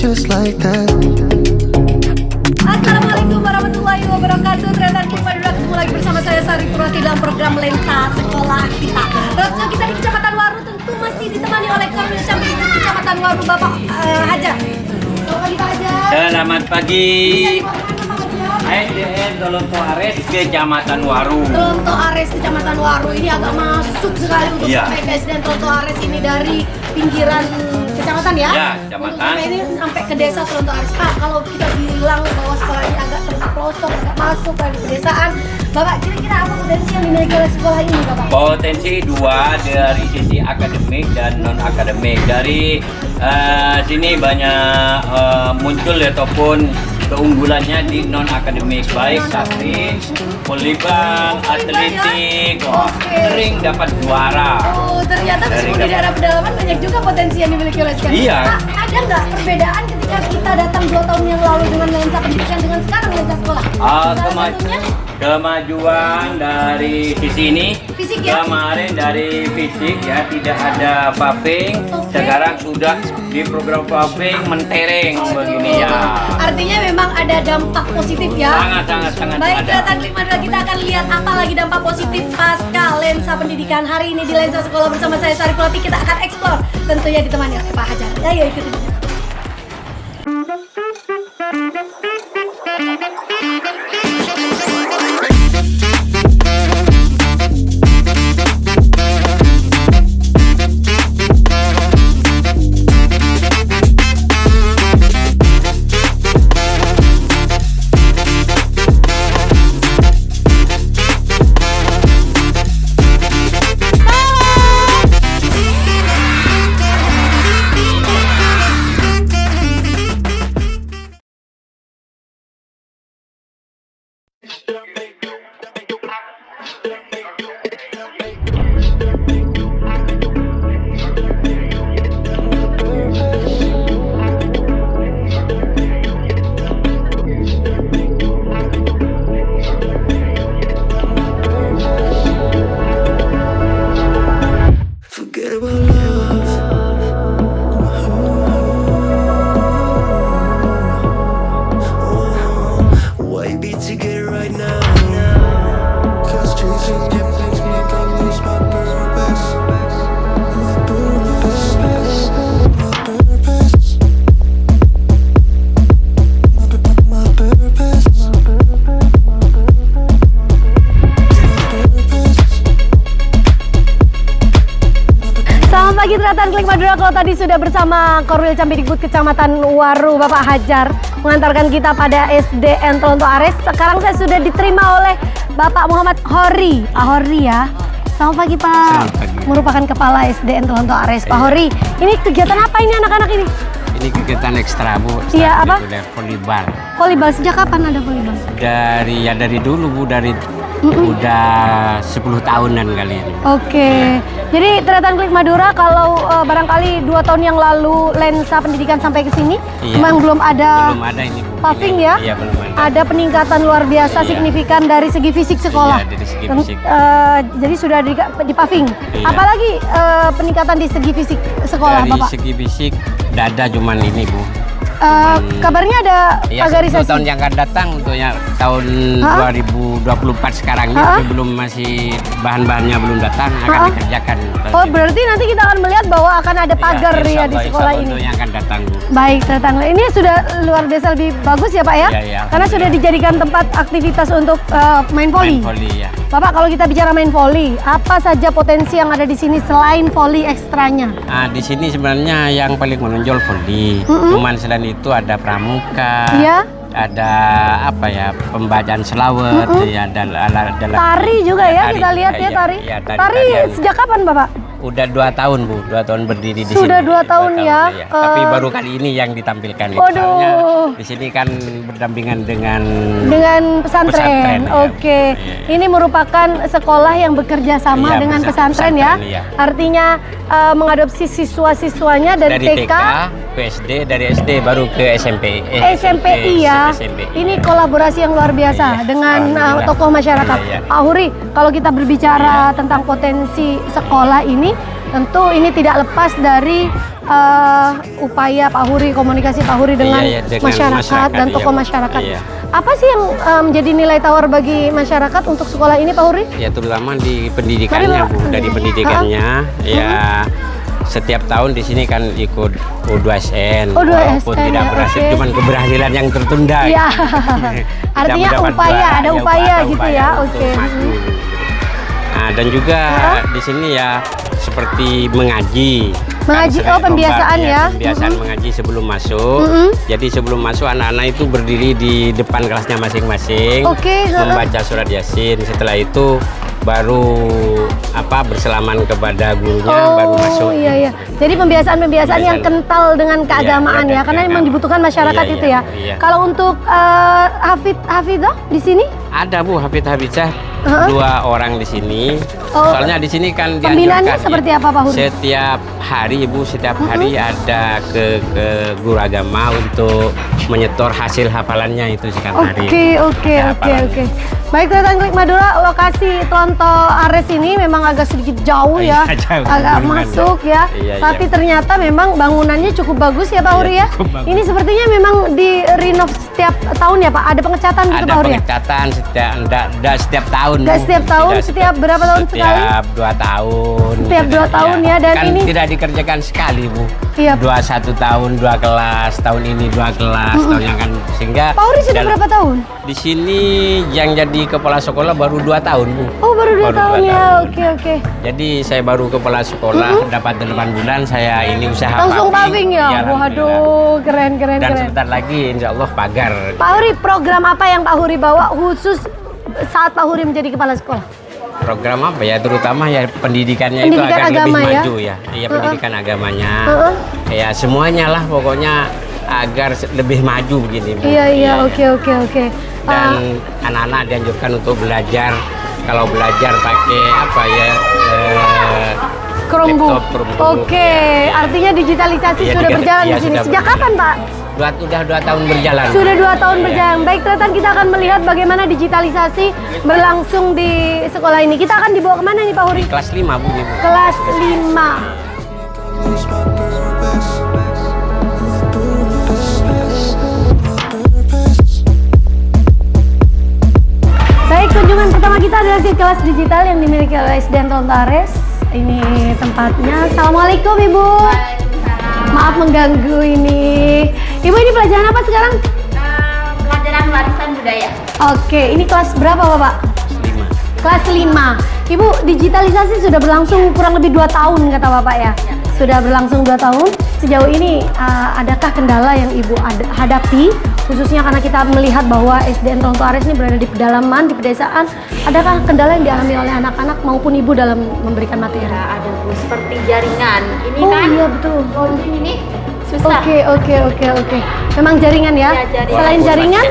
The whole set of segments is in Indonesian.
just like that. Assalamualaikum warahmatullahi wabarakatuh. Ternyata kita ketemu lagi bersama saya Sari Purwati dalam program Lensa Sekolah Kita. Roadshow kita di Kecamatan Waru tentu masih ditemani oleh Korwil Campidikbud Kecamatan Waru, Bapak Hajar. Selamat pagi Pak Hajar. Selamat pagi. ASDN Tolonto Ares Kecamatan Waru. Tolonto Ares Kecamatan Waru ini agak masuk sekali untuk ASDN Tolonto Ares ini dari pinggiran kecamatan ya? Ya, kecamatan. Untuk sampai ini sampai ke desa Tolonto Ares. Pak, kalau kita bilang bahwa sekolah ini agak terpelosok, agak masuk ke pedesaan, Bapak kira-kira apa potensi yang dimiliki oleh sekolah ini, Bapak? Potensi dua dari sisi akademik dan non akademik. Dari sini banyak muncul ataupun keunggulannya di non akademik, baik taktik, volleyball, atletik, sering dapat juara. Oh, ternyata meskipun di daerah pedalaman banyak juga potensi yang dimiliki oleh sekolah. Iya. Pak, ada nggak perbedaan ketika kita datang 2 tahun yang lalu dengan lensa pendidikan dengan sekarang lensa sekolah? Kemajuan dari sisi ini, Fisik ya? kemarin dari fisik ya tidak ada paving, sekarang sudah di program paving mentereng begini ya. Artinya memang ada dampak positif ya? Sangat Baik, ada. Kelihatan Klik Madura kita akan lihat apa lagi dampak positif pasca lensa pendidikan hari ini di Lensa Sekolah bersama saya Sari Purwati. Kita akan eksplor tentunya ditemani oleh Pak Hajar. Ayo ikutin. Forget about love. Why be together right now? Cause chasing you makes me go lose my purpose. My purpose. My purpose. My purpose. Selamat pagi Ternyata Klik Madura. Kalau tadi sudah bersama Korwil Campidikbud Kecamatan Waru, Bapak Hajar mengantarkan kita pada SDN Tolonto Ares. Sekarang saya sudah diterima oleh Bapak Muhammad Hori. Pak Hori ya. Selamat pagi Pak. Selamat pagi. Merupakan Kepala SDN Tolonto Ares. Pak Hori, ini kegiatan apa ini anak-anak ini? Ini kegiatan ekstra Bu. Iya, apa? Volleyball. Volleyball, sejak kapan ada volleyball? Dari dulu Bu, udah 10 tahunan kali ini. Oke. Jadi Ternyata Klik Madura kalau barangkali 2 tahun yang lalu lensa pendidikan sampai ke sini, Iya. memang belum ada Belum ada ini Bu. paving Ini- ya? Iya, belum ada. Ada peningkatan luar biasa Iya. signifikan dari segi fisik sekolah. Iya, dari segi Ten- fisik. Jadi sudah di paving. Iya. Apalagi peningkatan di segi fisik sekolah, Dari Bapak? segi fisik dada cuman ini Bu. Kabarnya ada Ya, 10 pagarisasi. tahun yang akan datang untuk yang tahun 2024 sekarang ini Ha? belum masih bahan-bahannya belum datang akan Ha? dikerjakan. Oh, berarti nanti kita akan melihat bahwa akan ada pagar ya di sekolah ini. Untuk yang akan datang Bu. Baik, Ternyata ini sudah luar biasa lebih bagus ya Pak ya? Iya, iya. Karena sudah dijadikan tempat aktivitas untuk main voli. Main volley ya. Bapak, kalau kita bicara main voli, apa saja potensi yang ada di sini selain voli ekstranya? Nah, di sini sebenarnya yang paling menonjol volley. Cuman selain itu ada pramuka, Iya. ada apa ya, pembacaan selawat, ya, ada alat Tari juga ya, kita lihat ya iya, tari. iya, Tari tarian. sejak kapan Bapak? Udah 2 tahun Bu, 2 tahun berdiri di Sudah sini. 2 tahun ya? Tapi baru kali ini yang ditampilkan. Waduh. Soalnya di sini kan berdampingan dengan Dengan pesantren. Pesantren, ya. Oke. Iya. Ini merupakan sekolah yang bekerja sama Iya, dengan pesantren, pesantren ya. iya. Artinya mengadopsi siswa-siswanya dari TK ke SD, dari SD baru ke SMP. SMPI ya. SMPI. Ini kolaborasi yang luar biasa Iya, dengan alhamdulillah. tokoh masyarakat. Iya, iya. Pak Huri, kalau kita berbicara tentang potensi sekolah ini, tentu ini tidak lepas dari upaya Pak Huri, komunikasi Pak Huri dengan, Iya, dengan masyarakat dan masyarakat, tokoh iya, Bu. masyarakat. Iya. Apa sih yang menjadi nilai tawar bagi masyarakat untuk sekolah ini, Pak Huri? Ya terutama di pendidikannya, Mari, Bu. Pak. Dari pendidikannya, ya setiap tahun di sini kan ikut U2SN. Oh, 2SN, walaupun tidak ya, berhasil, oke. cuman keberhasilan yang tertunda. Iya. Tidak Artinya mendapat upaya, juara, ada ya, upaya ada gitu upaya ya. untuk Oke. maju. Nah, dan juga di sini ya seperti mengaji. Mengaji, Kan oh, pembiasaan lomba, ya. Pembiasaan mengaji sebelum masuk. Jadi sebelum masuk anak-anak itu berdiri di depan kelasnya masing-masing. Oke, Membaca surat Yasin. Setelah itu baru berselaman kepada gurunya, baru masuk. Iya, iya. Jadi pembiasaan-pembiasaan yang kental dengan keagamaan iya, ya, karena iya. memang dibutuhkan masyarakat Iya, itu ya. iya. Kalau untuk Hafidah di sini, Ada Bu Hafid-Hafizah, dua orang di sini. Oh. Soalnya di sini kan Pembinaannya dianjurkan, seperti apa, Pak Huri? Setiap hari Ibu, setiap hari ada ke guru agama untuk menyetor hasil hafalannya itu setiap hari. Oke. Hafalannya. Baik, teman-teman Klik Madura, lokasi Tronto Ares ini memang agak sedikit jauh ya, Iya, jauh, agak guringan, masuk ya. Iya, iya. Tapi ternyata memang bangunannya cukup bagus ya, Pak Huri ya. cukup bagus. Ini sepertinya memang di renov setiap tahun ya, Pak. Ada pengecatan gitu, Ada Pak Huri ya. pengecatan setiap tahun. Nggak Bu. setiap tahun, Tidak setiap berapa tahun sekali? Setiap 2 tahun. Setiap 2 tahun ya, dan kan ini- tidak dikerjakan sekali Bu. Iya. 21 tahun 2 kelas, tahun ini 2 kelas, tahun yang kan sehingga. Pak Huri sudah dalam- berapa tahun? Di sini yang jadi kepala sekolah baru 2 tahun Bu. Oh, baru 2 tahun 2 ya. tahun. Oke. Jadi saya baru kepala sekolah, dapat 8 bulan saya ini usaha Langsung paving ya. Alhamdulillah. Waduh, keren. Dan sebentar lagi insya Allah pagar. Pak Huri, program apa yang Pak Huri bawa khusus saat Pak Huri menjadi kepala sekolah? Program apa ya, terutama ya pendidikannya itu Pendidikan agar agama lebih ya? maju ya. Iya, pendidikan agamanya. Heeh. Ya semuanya lah pokoknya agar lebih maju begini Bu. Iya, oke. Dan anak-anak dianjurkan untuk belajar, kalau belajar pakai apa ya, Chromebook. laptop, Chromebook. Oke, artinya digitalisasi Iya, sudah berjalan di iya, sini. sudah Sejak berjalan. kapan, Pak? Sudah 2 tahun berjalan. Sudah 2 tahun Iya. berjalan. Baik, teman kita akan melihat bagaimana digitalisasi berlangsung di sekolah ini. Kita akan dibawa kemana nih, Pak Huri? Kelas 5 Bu. Ibu. Kelas 5. Lose my purpose. My purpose. My purpose. Baik, kunjungan pertama kita adalah di kelas digital yang dimiliki oleh SDN Tronto Ares. Ini tempatnya. Assalamualaikum, Ibu. Maaf mengganggu ini. Ibu, ini pelajaran apa sekarang? Pelajaran warisan budaya. Oke, ini kelas berapa, Bapak? 5. Kelas 5. Ibu, digitalisasi sudah berlangsung kurang lebih 2 tahun kata Bapak ya? Sudah berlangsung 2 tahun. Sejauh ini adakah kendala yang Ibu hadapi? Khususnya karena kita melihat bahwa SDN Tronto Ares ini berada di pedalaman, di pedesaan. Adakah kendala yang dialami oleh anak-anak maupun Ibu dalam memberikan materi? Ya, ada Bu, seperti jaringan. Ini Oh kan iya betul. bonding ini susah. Oke. Memang jaringan ya? Iya, jaringan. Selain jaringan?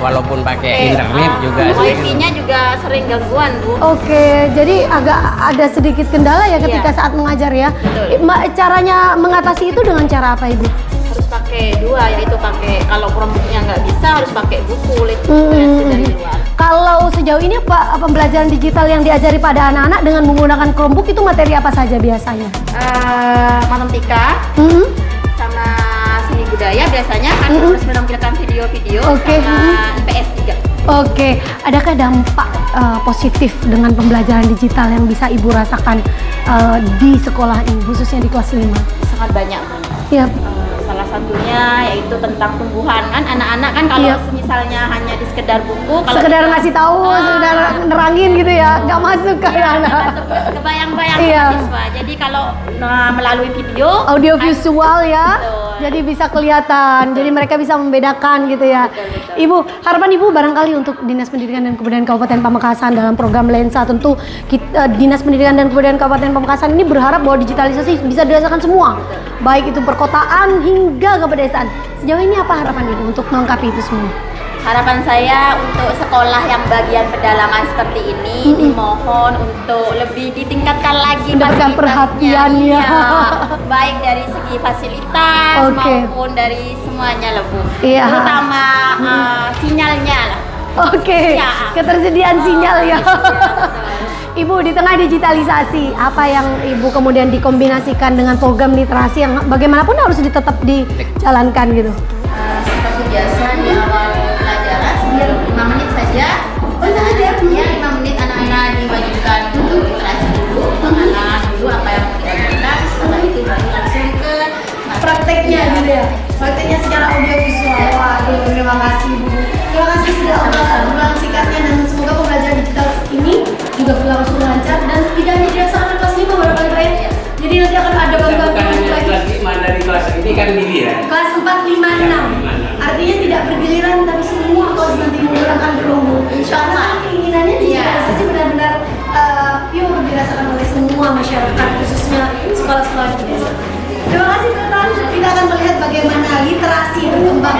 Walaupun pakai internet juga Wifi-nya juga sering gangguan Bu. Oke, jadi agak ada sedikit kendala ya ketika Iya. saat mengajar ya. Betul. Caranya mengatasi itu dengan cara apa Ibu? Harus pakai dua, yaitu pakai kalau Chromebook-nya nggak bisa harus pakai buku dari luar. Kalau sejauh ini pembelajaran digital yang diajari pada anak-anak dengan menggunakan Chromebook itu materi apa saja biasanya? Matematika Hmm? sama seni budaya biasanya kan harus menampilkan video-video Oke. sama IPS juga. Oke, adakah dampak positif dengan pembelajaran digital yang bisa Ibu rasakan di sekolah ini, khususnya di kelas 5? Sangat banyak Bu. Ya, Salah satunya yaitu tentang tumbuhan kan anak-anak kan kalau Iya. misalnya hanya di sekedar buku kalau sekedar kita- ngasih tahu, sekedar nerangin gitu ya, nggak masuk ke anak. kebayang-bayang Iya. sama siswa. Jadi kalau melalui video Audio visual ya, Betul. jadi bisa kelihatan, jadi mereka bisa membedakan gitu ya. Betul. Ibu, harapan Ibu barangkali untuk Dinas Pendidikan dan Kebudayaan Kabupaten Pamekasan dalam program Lensa, tentu Dinas Pendidikan dan Kebudayaan Kabupaten Pamekasan ini berharap bahwa digitalisasi bisa dirasakan semua, baik itu perkotaan hingga ke pedesaan. Sejauh ini apa harapan Ibu untuk melengkapi itu semua? harapan saya untuk sekolah yang bagian pedalaman seperti ini dimohon untuk lebih ditingkatkan lagi Mendapatkan fasilitasnya. perhatian, ya. Iya. Baik dari segi fasilitas Oke. maupun dari semuanya lah Bu. Iya. Terutama sinyalnya lah. Oke, Ya. ketersediaan sinyal ya. Ibu di tengah digitalisasi, apa yang Ibu kemudian dikombinasikan dengan program literasi yang bagaimanapun harus tetap dijalankan gitu? Seperti biasa di awal pelajaran, 5 menit saja. Ya, 5 menit anak-anak diwajibkan untuk literasi dulu, mengenal dulu apa yang kita lakukan. Setelah itu baru langsung ke Prakteknya gitu ya? Prakteknya secara audiovisual. Waduh, terima kasih Bu. Terima kasih sudah obrolan singkatnya dan semoga pembelajaran digital ini juga berlangsung lancar dan tidak hanya dirasakan kelas 5 Bapak Ibu. Jadi nanti akan ada bantuan lagi. Kelas 5 dari kelas ini kan giliran. Kelas 4, 5, 6. Artinya tidak bergiliran tapi semua kelas nanti menggunakan Chromebook. Insya Allah keinginannya digitalisasi benar-benar pure dirasakan oleh semua masyarakat khususnya sekolah-sekolah di desa. Terima kasih teman-teman. Kita akan melihat bagaimana literasi berkembang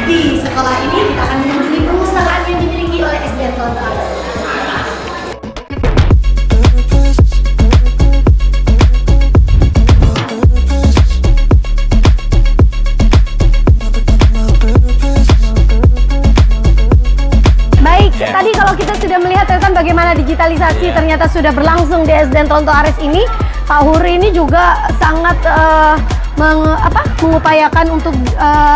di sekolah ini. Kita akan mengunjungi perpustakaan yang dimiliki oleh SDN Tonto Ares. Baik, tadi kalau kita sudah melihat teman bagaimana digitalisasi ternyata sudah berlangsung di SDN Tonto Ares ini, Pak Huri ini juga sangat mengupayakan untuk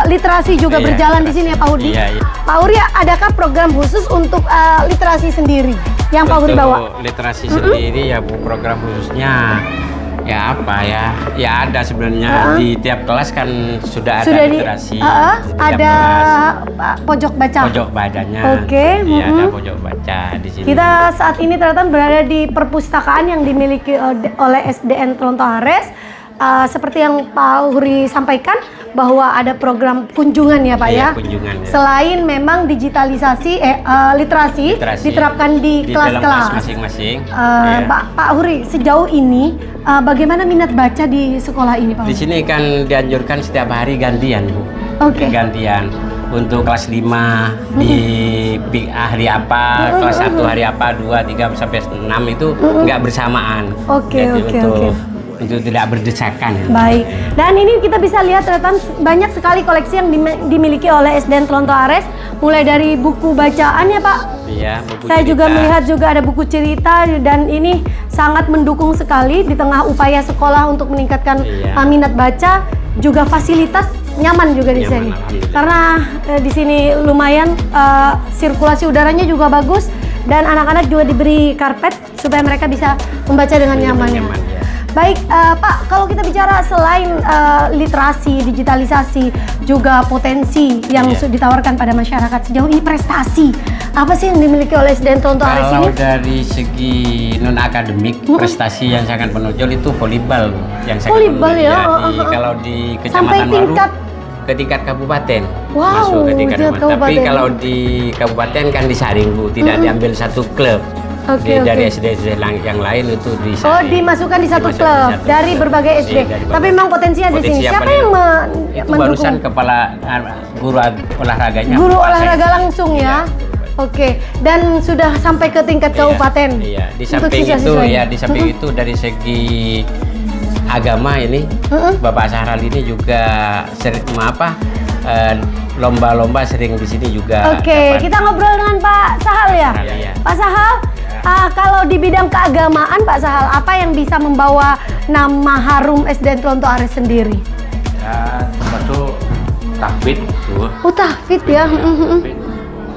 literasi juga Iya, berjalan di sini ya Pak Huri. Iya, iya. Pak Huri, adakah program khusus untuk literasi sendiri yang Pak Huri bawa? Untuk literasi sendiri ya Bu, program khususnya ya apa ya? Ya ada sebenarnya di tiap kelas kan sudah ada literasi. Di tiap ada kelas. pojok baca. Pojok bacanya. Oke, Iya, ada pojok baca di sini. Kita saat ini ternyata berada di perpustakaan yang dimiliki oleh SDN Tonto Ares. Seperti yang Pak Huri sampaikan bahwa ada program kunjungan ya Pak Iya, ya. kunjungan, ya. Selain memang digitalisasi literasi diterapkan di dalam kelas kelas-kelas. masing-masing. Iya. Pak Huri, sejauh ini bagaimana minat baca di sekolah ini Pak Di Huri? sini kan dianjurkan setiap hari gantian Bu. Oke. Gantian. Untuk kelas 5 di hari apa, kelas 1 hari apa, 2, 3 sampai 6 itu nggak bersamaan. Oke, Jadi oke. untuk tidak berdesakan. Baik, dan ini kita bisa lihat ternyata banyak sekali koleksi yang dimiliki oleh SDN Tonto Ares, mulai dari buku bacaan ya Pak. Iya, buku Saya cerita. juga melihat juga ada buku cerita dan ini sangat mendukung sekali di tengah upaya sekolah untuk meningkatkan Iya. minat baca, juga fasilitas nyaman juga di Nyaman, sini. alhamdulillah. Karena di sini lumayan sirkulasi udaranya juga bagus dan anak-anak juga diberi karpet supaya mereka bisa membaca dengan nyaman. Nyaman, ya. Baik, Pak, kalau kita bicara selain literasi, digitalisasi, juga potensi yang Iya. ditawarkan pada masyarakat, sejauh ini prestasi apa sih yang dimiliki oleh SDN Tonto Ares Kalau ini? dari segi non akademik, prestasi yang sangat menonjol itu volleyball yang sangat Volleyball menonjol. ya, Kalau di Sampai Kecamatan Waru tingkat ke tingkat kabupaten. Wow, masuk ke tingkat tingkat kabupaten. Tapi kabupaten. kalau di kabupaten kan disaring Bu, tidak diambil satu klub. Oke, Dari oke. SD yang lain itu Oh, disaring. dimasukkan di satu Dimasukkan klub di satu dari klub. berbagai SD. Iya, dari Tapi berbagai. memang potensinya di sini. Potensi Siapa paling- yang itu barusan kepala guru olahraganya. Guru Pak olahraga Seng. langsung ya. Iya. Oke, dan sudah sampai ke tingkat kabupaten. Iya, di untuk samping itu siswa-siswanya. ya, di samping itu dari segi agama ini, Bapak Sahral ini juga sering lomba-lomba sering di sini juga. Oke, dapat. kita ngobrol dengan Pak Sahal ya. Iya. Pak Sahal, kalau di bidang keagamaan Pak Sahal, apa yang bisa membawa nama harum SDN Tonto Ares sendiri? Ya, termasuk tahfidz tuh. Oh, tahfidz ya. Tahfidz.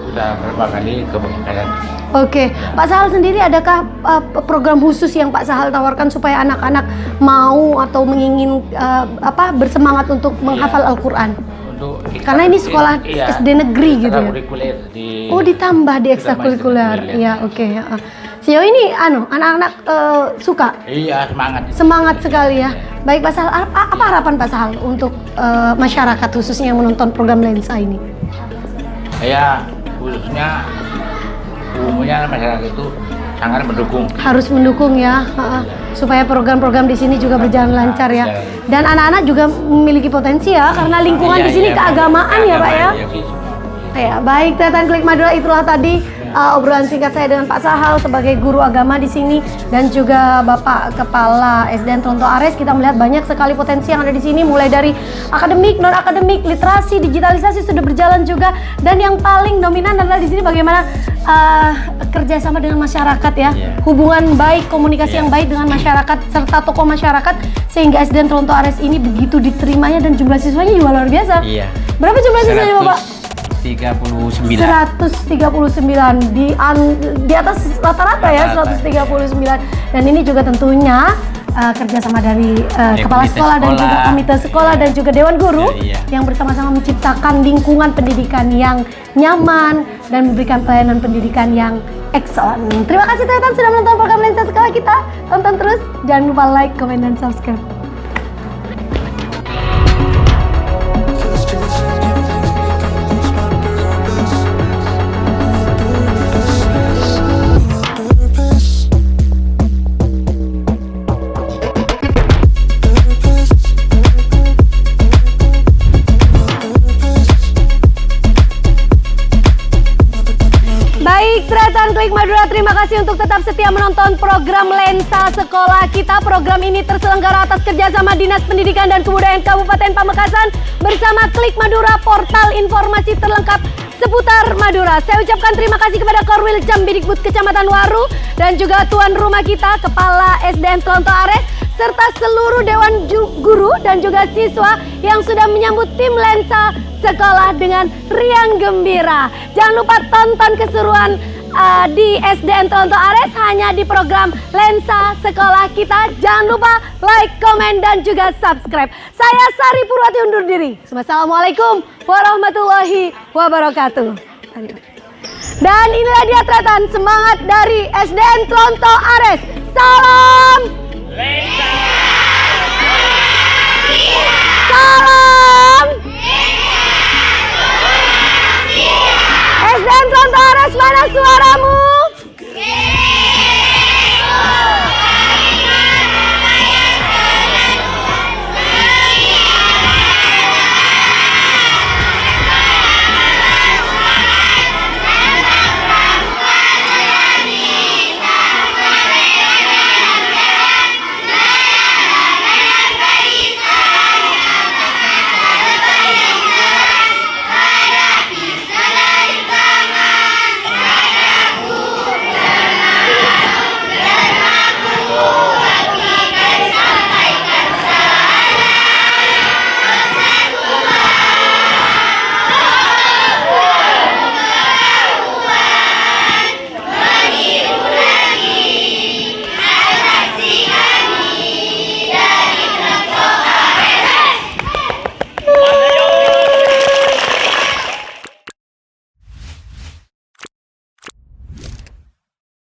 Sudah berapa kali ke Bangkalan. Oke, Pak Sahal sendiri adakah program khusus yang Pak Sahal tawarkan supaya anak-anak mau atau bersemangat untuk menghafal Al-Quran? Untuk Karena ini sekolah SD negeri gitu ya? ekstrakurikuler di Oh, ditambah di ekstrakurikuler. Ya, oke. Sejauh ini anak-anak suka? Iya, semangat. Semangat sekali ya. Baik Pak Sahal, apa harapan Pak Sahal untuk masyarakat khususnya yang menonton program Lensa ini? Ya, khususnya umumnya masyarakat itu sangat mendukung. Harus mendukung ya, supaya program-program di sini juga berjalan lancar ya. Dan anak-anak juga memiliki potensi ya, karena lingkungan di sini keagamaan ya Pak ya. Ya, baik Tretan Klik Madura, itulah tadi obrolan singkat saya dengan Pak Sahal sebagai guru agama di sini dan juga Bapak Kepala SDN Tronto Ares. Kita melihat banyak sekali potensi yang ada di sini, mulai dari akademik, non akademik, literasi, digitalisasi sudah berjalan juga, dan yang paling dominan adalah di sini bagaimana kerjasama dengan masyarakat ya, hubungan baik, komunikasi yang baik dengan masyarakat serta tokoh masyarakat, sehingga SDN Tronto Ares ini begitu diterimanya dan jumlah siswanya juga luar biasa. Iya. Berapa jumlah siswanya Bapak? 139. 139 di atas rata-rata ya, 139. Dan ini juga tentunya kerjasama dari kepala sekolah dan juga komite sekolah dan juga dewan guru yang bersama-sama menciptakan lingkungan pendidikan yang nyaman dan memberikan pelayanan pendidikan yang excellent. Terima kasih teman-teman sudah menonton program Lensa Sekolah kita. Tonton terus, jangan lupa like, komen, dan subscribe. Cause chasing you makes me go lose my purpose. Baik, Tretan Klik Madura, terima kasih untuk tetap setia menonton program Lensa Sekolah kita. Program ini terselenggara atas kerjasama Dinas Pendidikan dan Kebudayaan Kabupaten Pamekasan bersama Klik Madura, portal informasi terlengkap seputar Madura. Saya ucapkan terima kasih kepada Korwil Cambidikbud Kecamatan Waru dan juga tuan rumah kita, Kepala SDN Tronto Ares, serta seluruh Dewan Guru dan juga siswa yang sudah menyambut tim Lensa Sekolah dengan riang gembira. Jangan lupa tonton keseruan di SDN Tronto Ares hanya di program Lensa Sekolah kita. Jangan lupa like, komen, dan juga subscribe. Saya Sari Purwati undur diri. Assalamualaikum warahmatullahi wabarakatuh. Dan inilah dia Tretan, semangat dari SDN Tronto Ares. Salam Salam